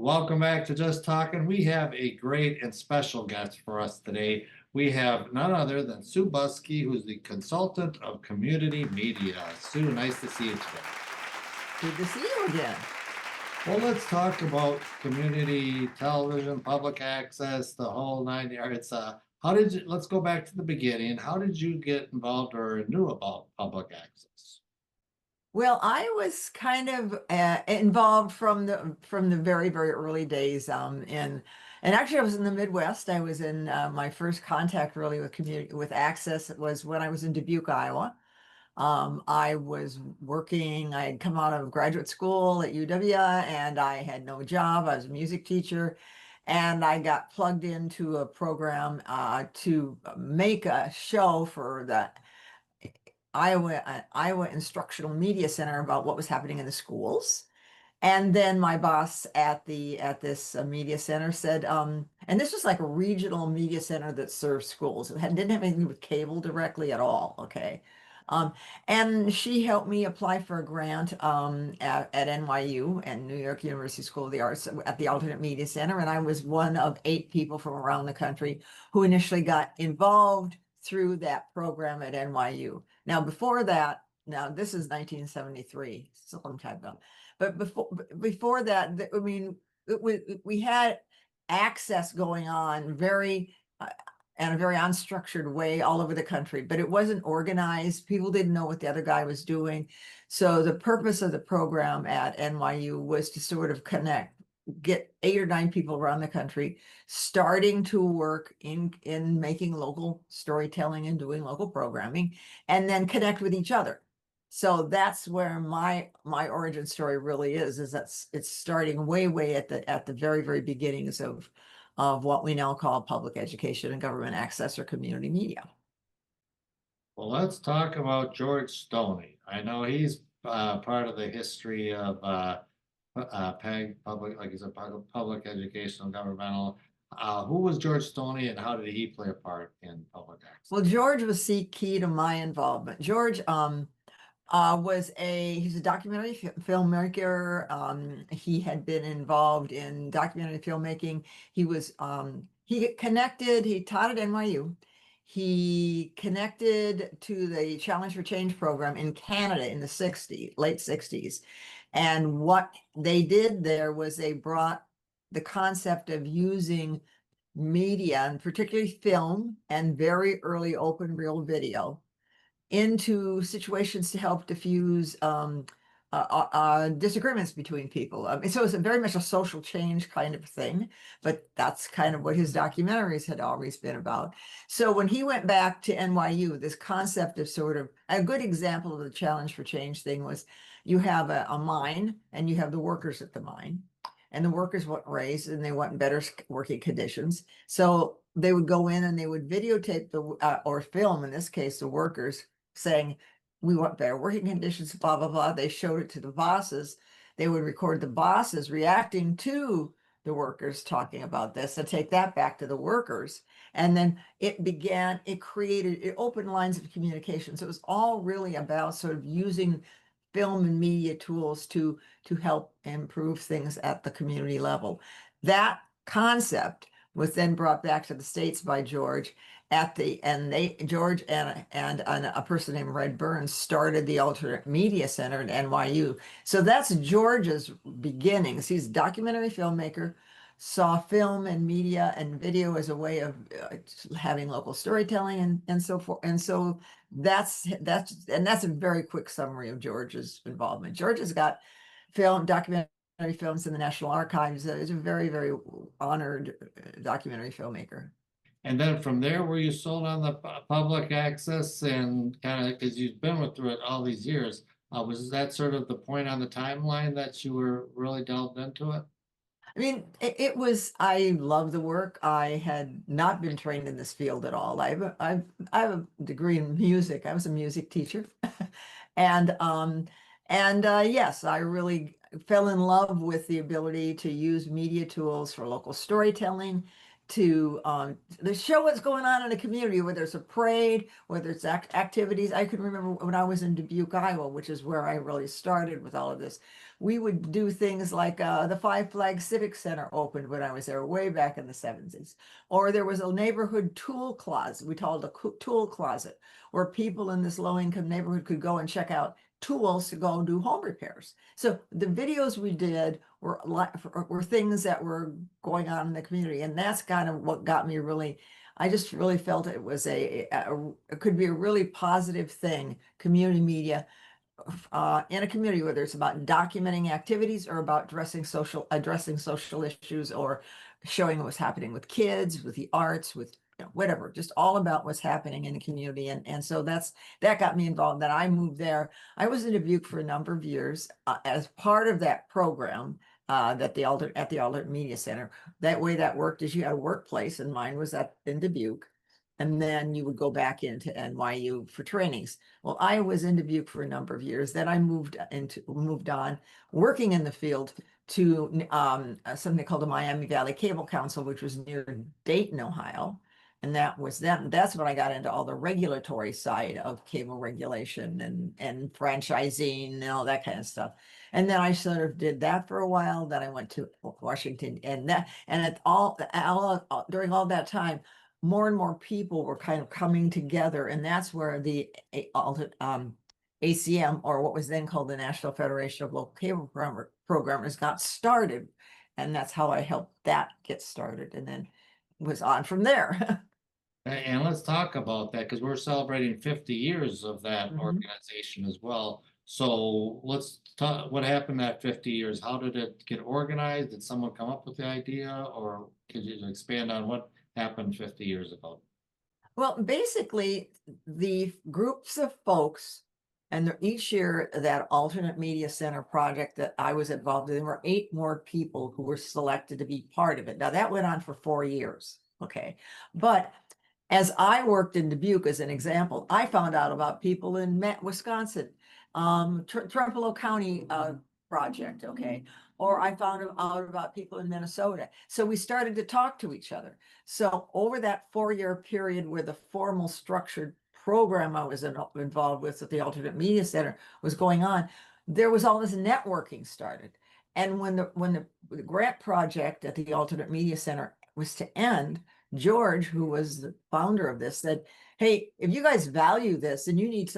Welcome back to Just Talking. We have a great and special guest for us today. We have none other than Sue Buske, who's the consultant of community media. Sue, nice to see you today. Good to see you again. Well, let's talk about community television, public access, the whole nine yards. Let's go back to the beginning. How did you get involved or knew about public access? Well, I was kind of involved from the very very early days. And actually, I was in the Midwest. I was in my first contact really with community with access. It was when I was in Dubuque, Iowa. I was working. I had come out of graduate school at UW, and I had no job. I was a music teacher, and I got plugged into a program to make a show for the Iowa Instructional Media Center about what was happening in the schools. And then my boss at this media center said, and this was like a regional media center that served schools. Didn't have anything to do with cable directly at all. Okay. Um, and she helped me apply for a grant at NYU and New York University School of the Arts at the Alternate Media Center. And I was one of 8 people from around the country who initially got involved through that program at NYU. Now, before that, now this is 1973, it's a long time ago. But before that, I mean, we had access going on very in a very unstructured way all over the country, but it wasn't organized. People didn't know what the other guy was doing. So the purpose of the program at NYU was to sort of get 8 or 9 people around the country starting to work in making local storytelling and doing local programming, and then connect with each other. So that's where my origin story really is that it's starting way at the very very beginnings of what we now call public education and government access or community media. Well, let's talk about George Stoney. I know he's part of the history of PEG, public, like you said, public educational governmental. Who was George Stoney and how did he play a part in public Well, access? George was key to my involvement. George he's a documentary filmmaker. He had been involved in documentary filmmaking. He taught at NYU. He connected to the Challenge for Change program in Canada in the late 60s. And what they did there was they brought the concept of using media, and particularly film and very early open reel video, into situations to help diffuse disagreements between people. So it's very much a social change kind of thing, but that's kind of what his documentaries had always been about. So when he went back to NYU, this concept of sort of a good example of the Challenge for Change thing was you have a mine and you have the workers at the mine. And the workers want raised and they want better working conditions. So they would go in and they would videotape or film, in this case, the workers saying, we want better working conditions, blah, blah, blah. They showed it to the bosses. They would record the bosses reacting to the workers talking about this and take that back to the workers. And then it opened lines of communication. So it was all really about sort of using film and media tools to help improve things at the community level. That concept was then brought back to the States by George George and a person named Red Burns started the Alternate Media Center at NYU. So that's George's beginnings. He's a documentary filmmaker, saw film and media and video as a way of having local storytelling and so forth. And so that's a very quick summary of George's involvement. George has got documentary films in the National Archives. He's a very, very honored documentary filmmaker. And then from there, were you sold on the public access and kind of because you've been through it all these years, was that sort of the point on the timeline that you were really delved into it? I mean, I love the work. I had not been trained in this field at all. I have a degree in music. I was a music teacher. And yes, I really fell in love with the ability to use media tools for local storytelling to show what's going on in the community, whether it's a parade, whether it's activities. I can remember when I was in Dubuque, Iowa, which is where I really started with all of this. We would do things like the Five Flags Civic Center opened when I was there way back in the 70s. Or there was a neighborhood tool closet, we called it a tool closet, where people in this low-income neighborhood could go and check out tools to go do home repairs. So the videos we did were things that were going on in the community, and that's kind of what got me really. I just really felt it was it could be a really positive thing, community media, in a community, whether it's about documenting activities or about addressing social issues, or showing what's happening with kids, with the arts, with whatever, just all about what's happening in the community. And so that got me involved. Then I moved there. I was in Dubuque for a number of years as part of that program that at the Alternate Media Center. That way that worked is you had a workplace, and mine was in Dubuque. And then you would go back into NYU for trainings. Well, I was in Dubuque for a number of years. Then I moved on, working in the field to something called the Miami Valley Cable Council, which was near Dayton, Ohio. And that's when I got into all the regulatory side of cable regulation and franchising and all that kind of stuff. And then I sort of did that for a while. Then I went to Washington, and during all that time, more and more people were kind of coming together, and that's where the ACM, or what was then called the National Federation of Local Cable Programmers, got started, and that's how I helped that get started, and then was on from there. And let's talk about that because we're celebrating 50 years of that Mhm. organization as well. So let's talk, what happened that 50 years? How did it get organized? Did someone come up with the idea, or could you expand on what happened 50 years ago? Well, basically, the groups of folks, and each year that Alternate Media Center project that I was involved in, there were 8 more people who were selected to be part of it. Now that went on for 4 years, okay? But as I worked in Dubuque, as an example, I found out about people in Wisconsin, Trempealeau County project, okay? Or I found out about people in Minnesota. So we started to talk to each other. So over that 4-year period where the formal structured program I was involved with at the Alternate Media Center was going on, there was all this networking started. And when the grant project at the Alternate Media Center was to end, George, who was the founder of this, said, "Hey, if you guys value this, and you need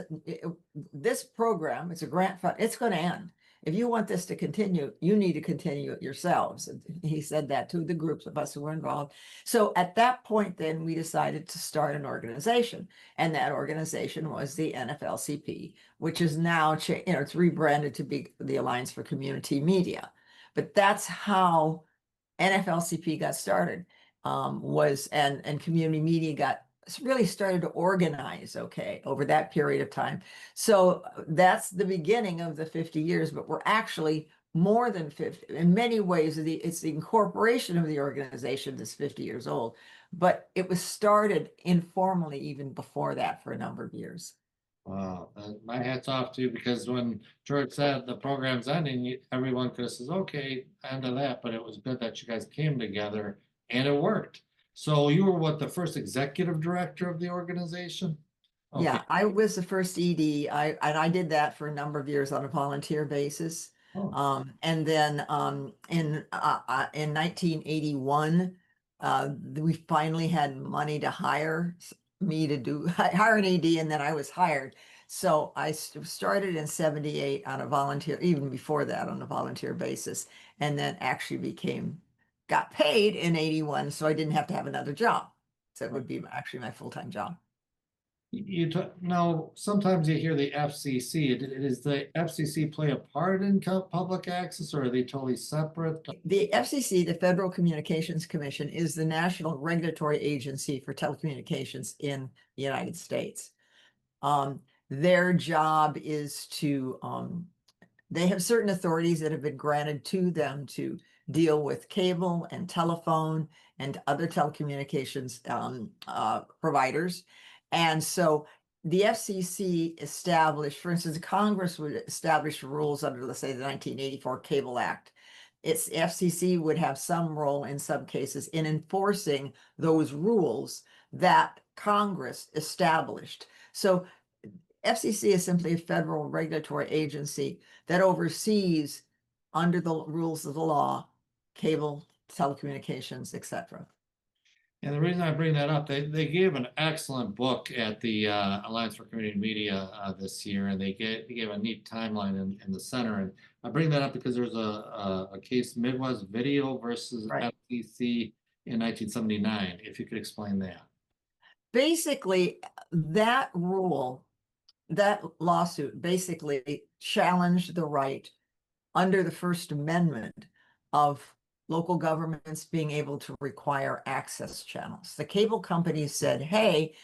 this program, it's a grant fund, it's going to end. If you want this to continue, you need to continue it yourselves." And he said that to the groups of us who were involved. So at that point, then we decided to start an organization, and that organization was the NFLCP, which is now, it's rebranded to be the Alliance for Community Media. But that's how NFLCP got started, and community media got really started to organize, okay, over that period of time. So that's the beginning of the 50 years, but we're actually more than 50 in many ways. It's the incorporation of the organization that's 50 years old, but it was started informally even before that for a number of years. Wow, my hat's off to you, because when George said the program's ending, everyone could have says, okay, end of that, but it was good that you guys came together and it worked. So you were what, the first executive director of the organization? Okay, Yeah, I was the first ED. I did that for a number of years on a volunteer basis. oh, And then in 1981, we finally had money to hire me to hire an ED, and then I was hired. So I started in 78 on a volunteer, even before that on a volunteer basis, and then actually got paid in 81, so I didn't have to have another job. So it would be actually my full-time job. now, sometimes you hear the FCC. Does the FCC play a part in public access, or are they totally separate? The FCC, the Federal Communications Commission, is the national regulatory agency for telecommunications in the United States. Their job is they have certain authorities that have been granted to them to deal with cable and telephone and other telecommunications providers. And so the FCC established, for instance, Congress would establish rules under, let's say, the 1984 Cable Act it's FCC would have some role in some cases in enforcing those rules that Congress established. So FCC is simply a federal regulatory agency that oversees, under the rules of the law, cable, telecommunications, etc. And the reason I bring that up, they gave an excellent book at the Alliance for Community Media this year, and they gave a neat timeline in the center. And I bring that up because there's a case, Midwest Video versus Right. FCC in 1979. If you could explain that. Basically, that rule, that lawsuit basically challenged the right under the First Amendment of local governments being able to require access channels. The cable companies said, hey,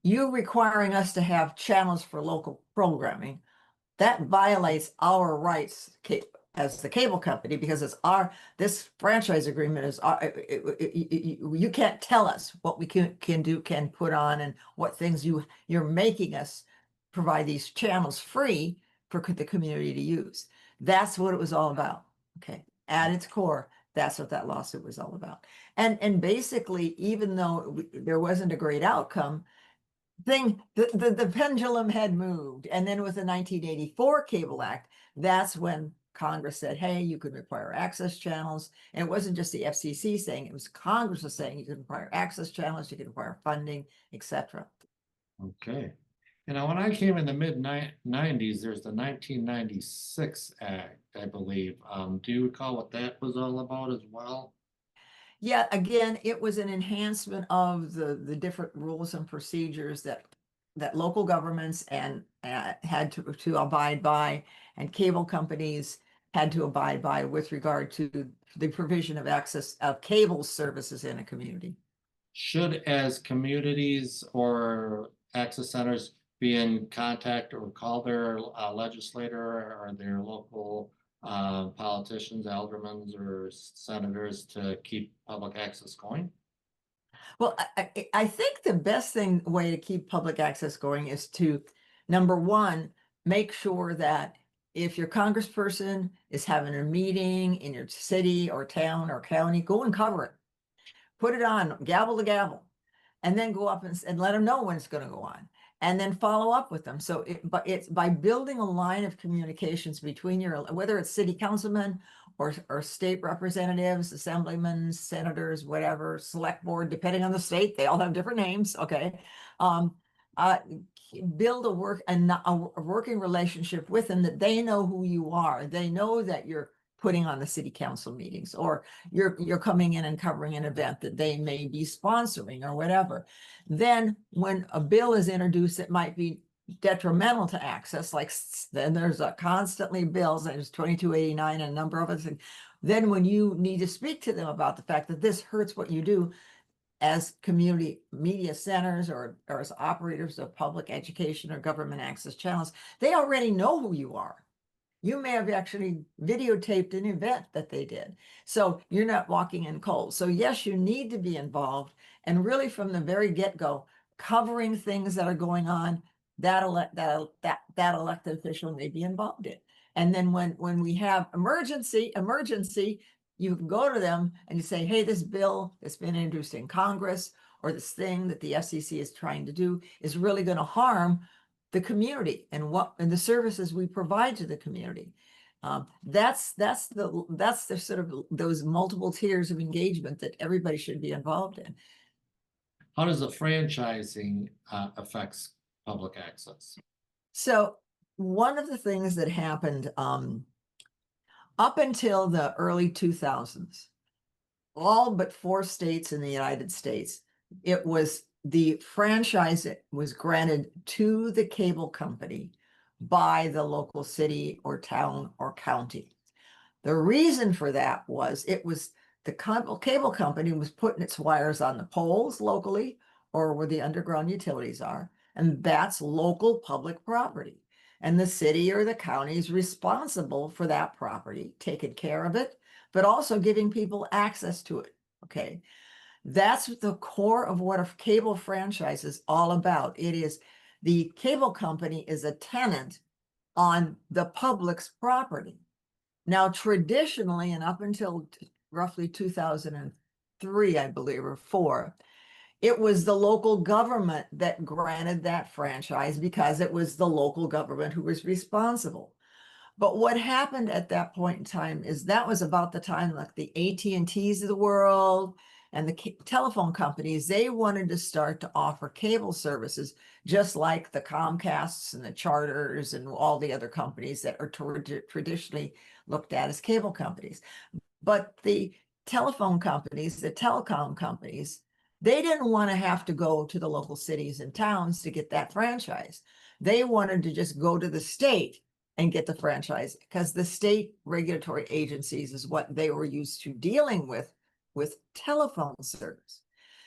you requiring us to have channels for local programming, that violates our rights as the cable company, because it's this franchise agreement is you can't tell us what we can do, can put on, and what things you're making us provide these channels free for the community to use. That's what it was all about. Okay. At its core, that's what that lawsuit was all about. And basically, even though there wasn't a great outcome, the pendulum had moved. And then with the 1984 Cable Act, that's when Congress said, hey, you could require access channels. And it wasn't just the FCC saying, it was Congress was saying you could require access channels, you could require funding, etc. Okay. You know, when I came in the mid-90s, there's the 1996 Act, I believe. Do you recall what that was all about as well? Yeah, again, it was an enhancement of the different rules and procedures that local governments and had to abide by, and cable companies had to abide by with regard to the provision of access of cable services in a community. Should, as communities or access centers, be in contact or call their legislator or their local politicians, aldermen or senators to keep public access going? Well, I think the best way to keep public access going is to, number one, make sure that if your congressperson is having a meeting in your city or town or county, go and cover it. Put it on, gavel to gavel, and then go up and let them know when it's going to go on, and then follow up with them. So but it's by building a line of communications between whether it's city councilmen or state representatives, assemblymen, senators, whatever, select board, depending on the state, they all have different names. Okay. Um, uh, Build a working relationship with them, that they know who you are. They know that you're putting on the city council meetings, or you're coming in and covering an event that they may be sponsoring or whatever. Then when a bill is introduced that might be detrimental to access, like then there's constantly bills, and there's 2289 and a number of us. And then when you need to speak to them about the fact that this hurts what you do as community media centers or as operators of public education or government access channels, they already know who you are. You may have actually videotaped an event that they did. So you're not walking in cold. So yes, you need to be involved. And really from the very get-go, covering things that are going on, that elected official may be involved in. And then when we have emergency, you can go to them and you say, hey, this bill that's been introduced in Congress, or this thing that the FCC is trying to do, is really going to harm the community and the services we provide to the community. That's the sort of those multiple tiers of engagement that everybody should be involved in. How does the franchising affects public access? So one of the things that happened up until the early 2000s, all but 4 states in the United States, it was the franchise that was granted to the cable company by the local city or town or county. The reason for that was it was the cable company was putting its wires on the poles locally or where the underground utilities are, and that's local public property. And the city or the county is responsible for that property, taking care of it, but also giving people access to it. Okay. That's the core of what a cable franchise is all about. It is the cable company is a tenant on the public's property. Now, traditionally, and up until roughly 2003, I believe, or four, it was the local government that granted that franchise because it was the local government who was responsible. But what happened at that point in time is that was about the time like the AT&Ts of the world and the telephone companies, they wanted to start to offer cable services, just like the Comcasts and the Charters and all the other companies that are traditionally looked at as cable companies. But the telephone companies, the telecom companies, they didn't want to have to go to the local cities and towns to get that franchise. They wanted to just go to the state and get the franchise because the state regulatory agencies is what they were used to dealing with telephone service.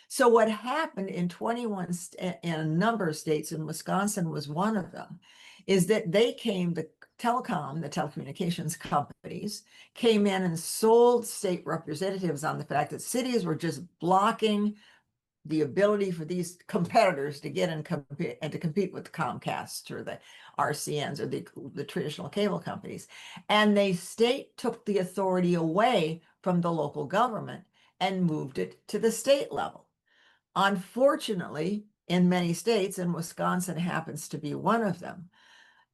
So what happened in 21 in a number of states, and Wisconsin was one of them, is that they came, the telecommunications companies came in and sold state representatives on the fact that cities were just blocking the ability for these competitors to get and compete and to compete with the Comcast or the RCNs or the traditional cable companies. And the state took the authority away from the local government and moved it to the state level. Unfortunately, in many states, and Wisconsin happens to be one of them,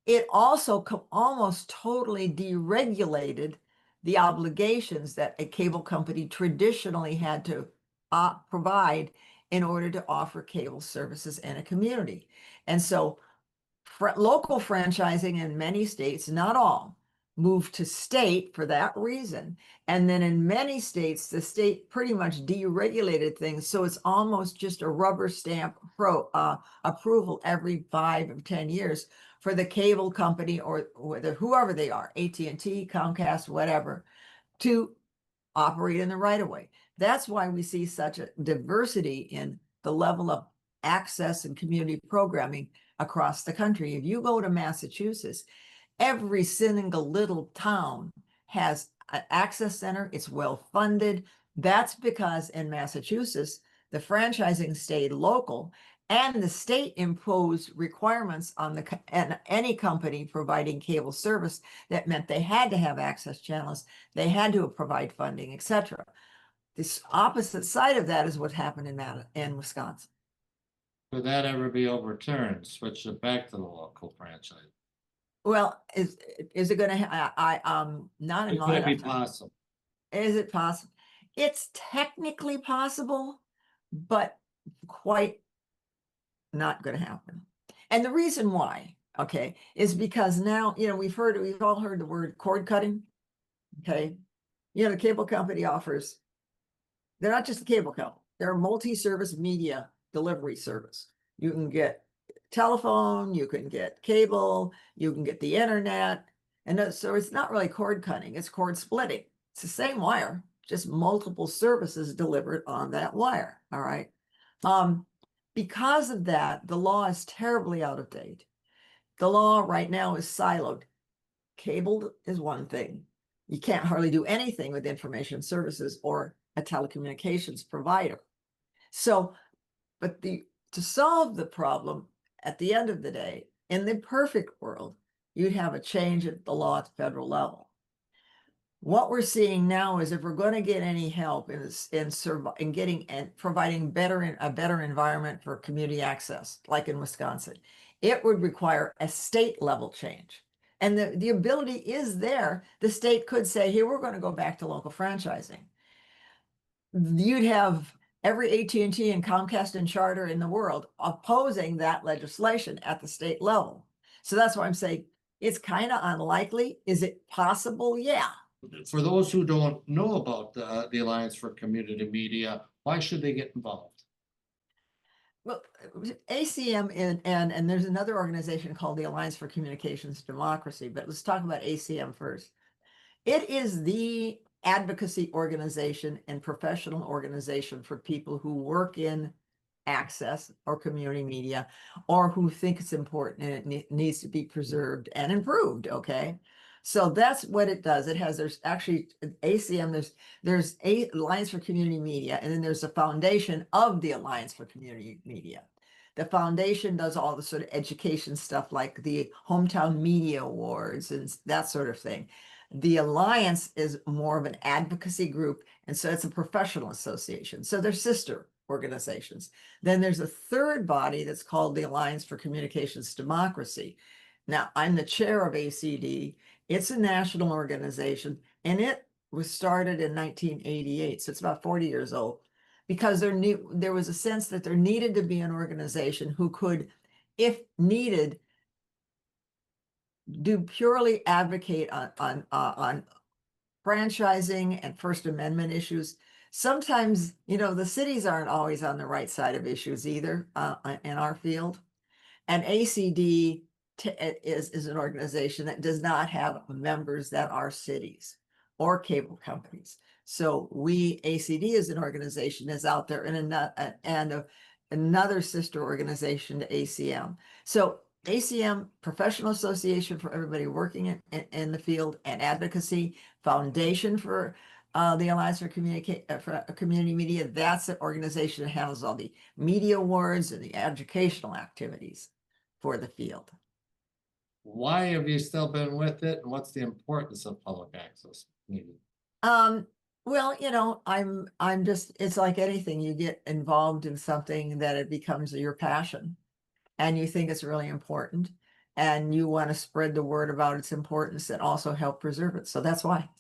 it also almost totally deregulated the obligations that a cable company traditionally had to provide in order to offer cable services in a community. And so local franchising in many states, not all, moved to state for that reason. And then in many states, the state pretty much deregulated things. So it's almost just a rubber stamp approval every 5 or 10 years for the cable company or whether whoever they are, AT&T, Comcast, whatever, to operate in the right of way. That's why we see such a diversity in the level of access and community programming across the country. If you go to Massachusetts, every single little town has an access center. It's well funded. That's because in Massachusetts, the franchising stayed local and the state imposed requirements on any company providing cable service that meant they had to have access channels, they had to provide funding, etc. This opposite side of that is what happened in Wisconsin. Could that ever be overturned, switch it back to the local franchise? Well, is it going to? Not in Could my it be lifetime. possible? Is it possible? It's technically possible, but quite not going to happen. And the reason why, okay, is because now, we've all heard the word cord cutting. Okay. The cable company offers, they're not just a cable company, they're a multi-service media delivery service. You can get telephone, you can get cable, you can get the internet. And so it's not really cord cutting, it's cord splitting. It's the same wire, just multiple services delivered on that wire. All right. Because of that, the law is terribly out of date. The law right now is siloed. Cable is one thing. You can't hardly do anything with information services or a telecommunications provider. So, but to solve the problem at the end of the day, in the perfect world, you'd have a change at the law at the federal level. What we're seeing now is if we're going to get any help in getting and providing a better environment for community access, like in Wisconsin, it would require a state level change. And the ability is there. The state could say, here, we're going to go back to local franchising. You'd have every AT&T and Comcast and Charter in the world opposing that legislation at the state level. So that's why I'm saying it's kind of unlikely. Is it possible? Yeah. For those who don't know about the Alliance for Community Media, why should they get involved? Well, ACM and there's another organization called the Alliance for Communications Democracy, but let's talk about ACM first. It is the advocacy organization and professional organization for people who work in access or community media or who think it's important and it needs to be preserved and improved. Okay. So that's what it does. There's actually ACM, there's a Alliance for Community Media, and then there's a foundation of the Alliance for Community Media. The foundation does all the sort of education stuff like the Hometown Media Awards and that sort of thing. The Alliance is more of an advocacy group, and so it's a professional association. So they're sister organizations. Then there's a third body that's called the Alliance for Communications Democracy. Now, I'm the chair of ACD. It's a national organization, and it was started in 1988, so it's about 40 years old, because there was a sense that there needed to be an organization who could, if needed, do purely advocate on franchising and First Amendment issues. Sometimes, the cities aren't always on the right side of issues either, in our field. And ACD is an organization that does not have members that are cities or cable companies. So ACD as an organization is out there, and another sister organization to ACM. So ACM, Professional Association for everybody working in the field, and advocacy, Foundation for the Alliance for Community Media. That's the organization that handles all the media awards and the educational activities for the field. Why have you still been with it, and what's the importance of public access media? Well, I'm just, it's like anything, you get involved in something that it becomes your passion, and you think it's really important, and you want to spread the word about its importance and also help preserve it. So that's why.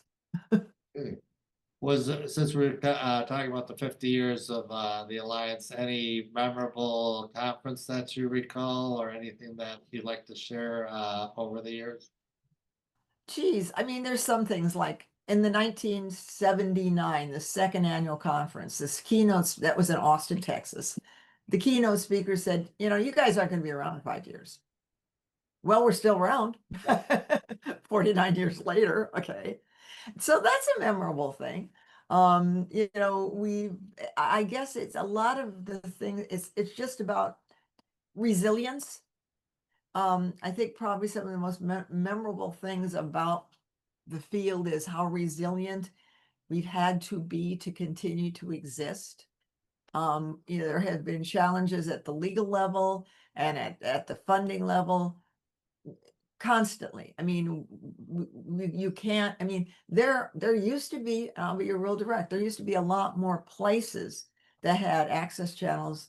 Since we're talking about the 50 years of the Alliance, any memorable conference that you recall, or anything that you'd like to share over the years? Geez, I mean, there's some things like in the 1979, the second annual conference, this keynotes that was in Austin, Texas. The keynote speaker said, you guys aren't going to be around in 5 years. Well, we're still around 49 years later. Okay. So that's a memorable thing. I guess it's a lot of the thing. It's just about resilience. I think probably some of the most memorable things about the field is how resilient we've had to be to continue to exist. There have been challenges at the legal level and at the funding level constantly. I mean, you can't, I mean, there used to be, I'll be real direct, there used to be a lot more places that had access channels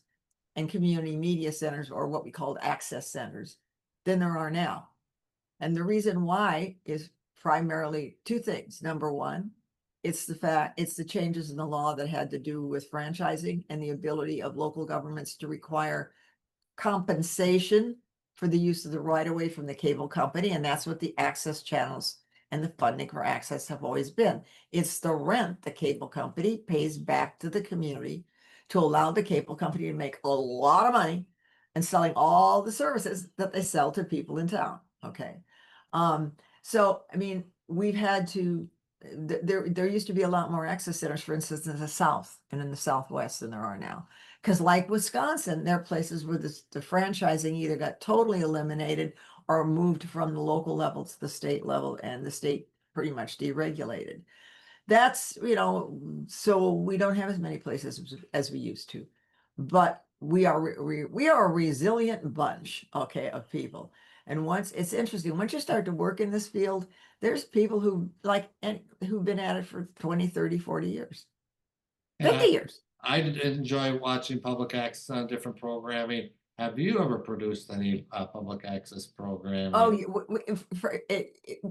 and community media centers, or what we called access centers, than there are now. And the reason why is primarily two things. Number one, it's the changes in the law that had to do with franchising and the ability of local governments to require compensation for the use of the right of way from the cable company. And that's what the access channels and the funding for access have always been. It's the rent the cable company pays back to the community to allow the cable company to make a lot of money and selling all the services that they sell to people in town. Okay. So, I mean, we've had to, there used to be a lot more access centers, for instance, in the South and in the Southwest than there are now. Because like Wisconsin, there are places where the franchising either got totally eliminated or moved from the local level to the state level, and the state pretty much deregulated. That's, so we don't have as many places as we used to. But we are a resilient bunch, okay, of people. And it's interesting, once you start to work in this field, there's people who've been at it for 20, 30, 40 years, 50 years. I did enjoy watching public access on different programming. Have you ever produced any public access programming? Oh,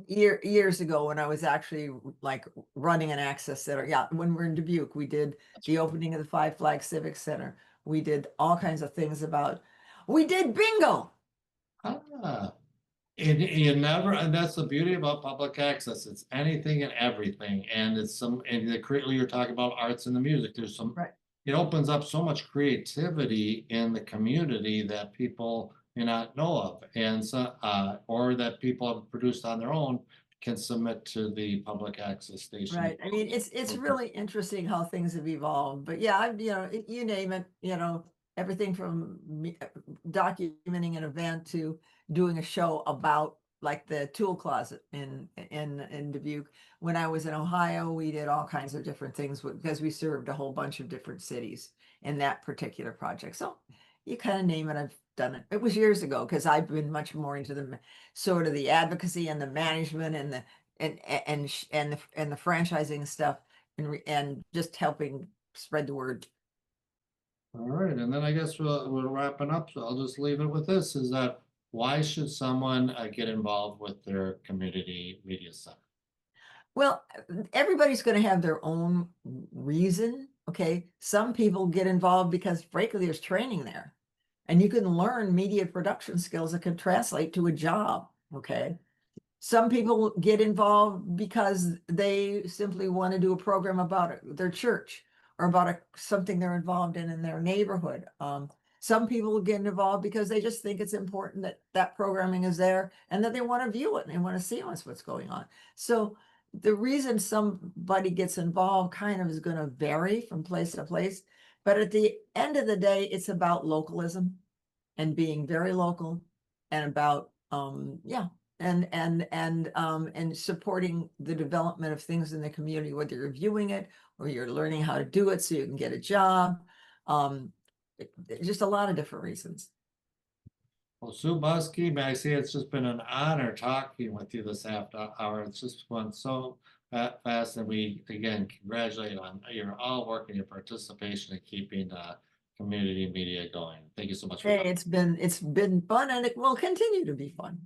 years ago, when I was actually like running an access center. Yeah, when we're in Dubuque, we did the opening of the Five Flags Civic Center. We did all kinds of things we did bingo. And you never, and that's the beauty about public access. It's anything and everything. And currently you're talking about arts and the music. There's some, right. It opens up so much creativity in the community that people may not know of, and so, or that people have produced on their own, can submit to the public access station. Right. I mean, it's really interesting how things have evolved. But yeah, you name it, everything from documenting an event to doing a show about like the tool closet in Dubuque. When I was in Ohio, we did all kinds of different things because we served a whole bunch of different cities in that particular project. So you kind of name it, I've done it. It was years ago, because I've been much more into the sort of the advocacy and the management and the and the franchising stuff and just helping spread the word. All right, and then I guess we're wrapping up, so I'll just leave it with this, is that why should someone get involved with their community media center? Well, everybody's going to have their own reason. Okay. Some people get involved because, frankly, there's training there and you can learn media production skills that can translate to a job. Okay. Some people get involved because they simply want to do a program about their church or about something they're involved in their neighborhood. Some people get involved because they just think it's important that that programming is there and that they want to view it and they want to see what's going on. So the reason somebody gets involved kind of is going to vary from place to place. But at the end of the day, it's about localism and being very local and about and supporting the development of things in the community, whether you're viewing it or you're learning how to do it so you can get a job. Just a lot of different reasons. Well, Sue Buske, may I say it's just been an honor talking with you this after hour. It's just went so fast, and we again congratulate you on your all work and your participation in keeping community media going. Thank you so much for Hey, coming. it's been fun and it will continue to be fun.